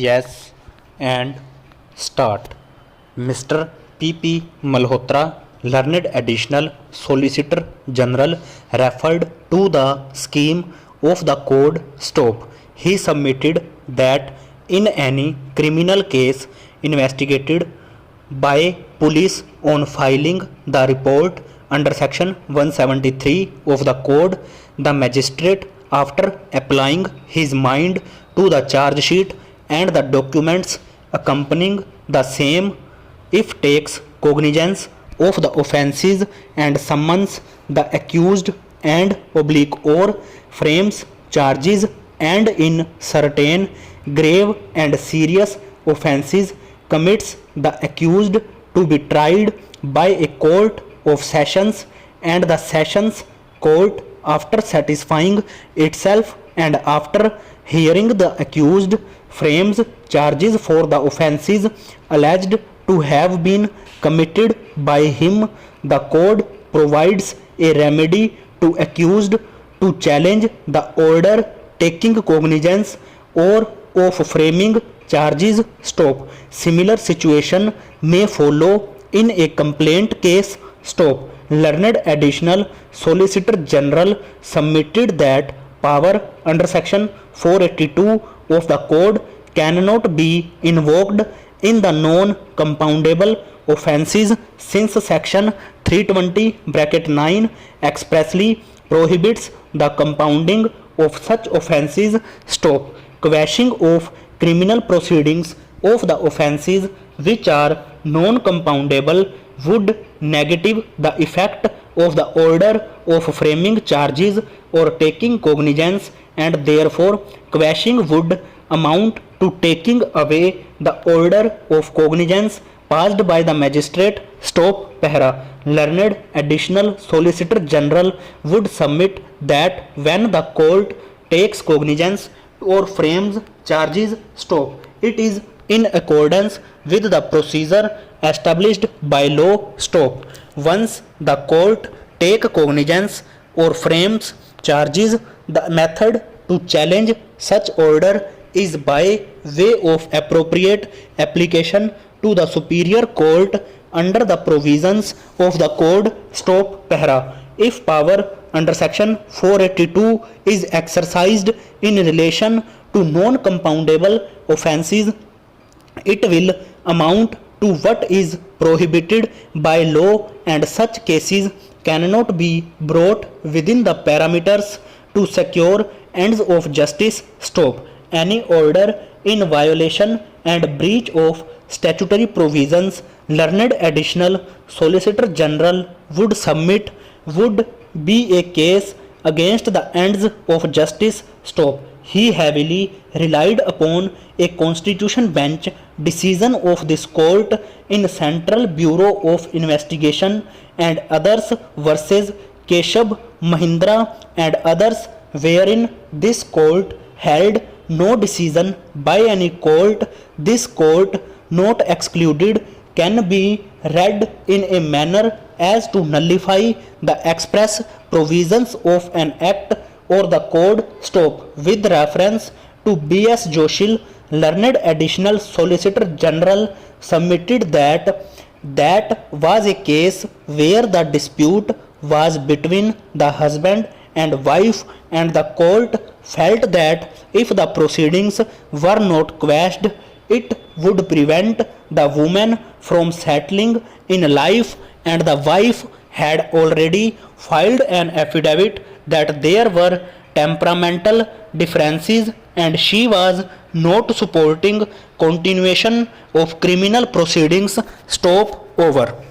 Yes, and start. Mr. P. Malhotra, learned additional Solicitor General, referred to the scheme of the code stop. He submitted that in any criminal case investigated by police on filing the report under section 173 of the code, the magistrate, after applying his mind to the charge sheet and the documents accompanying the same, if takes cognizance of the offences and summons the accused and oblique or frames charges, and in certain grave and serious offences commits the accused to be tried by a court of sessions, and the sessions court, after satisfying itself and after hearing the accused, frames charges for the offences alleged to have been committed by him. The code provides a remedy to accused to challenge the order taking cognizance or of framing charges stop. Similar situation may follow in a complaint case stop. Learned additional Solicitor General submitted that power under section 482 of the code cannot be invoked in the non-compoundable offences, since section 320(9) expressly prohibits the compounding of such offences stop. Quashing of criminal proceedings of the offences which are non-compoundable would negative the effect of the order of framing charges or taking cognizance, and therefore quashing would amount to taking away the order of cognizance passed by the magistrate stop. Para. Learned additional Solicitor General would submit that when the court takes cognizance or frames charges stop, it is in accordance with the procedure established by law stop. Once the court take cognizance or frames charges, the method to challenge such order is by way of appropriate application to the superior court under the provisions of the code stop. Para. If power under section 482 is exercised in relation to non-compoundable offences, it will amount to what is prohibited by law, and such cases cannot be brought within the parameters to secure ends of justice stop. Any order in violation and breach of statutory provisions learned additional Solicitor General would submit would be a case against the ends of justice stop. He heavily relied upon a constitution bench decision of this court in Central Bureau of Investigation and others versus Keshav Mahindra and others, wherein this court held no decision by any court, this court not excluded, can be read in a manner as to nullify the express provisions of an act or the code stop. With reference to B.S. Joshil, learned additional Solicitor General submitted that that was a case where the dispute was between the husband and wife, and the court felt that if the proceedings were not quashed, it would prevent the woman from settling in life, and the wife had already filed an affidavit that there were temperamental differences and she was not supporting continuation of criminal proceedings stop. Over.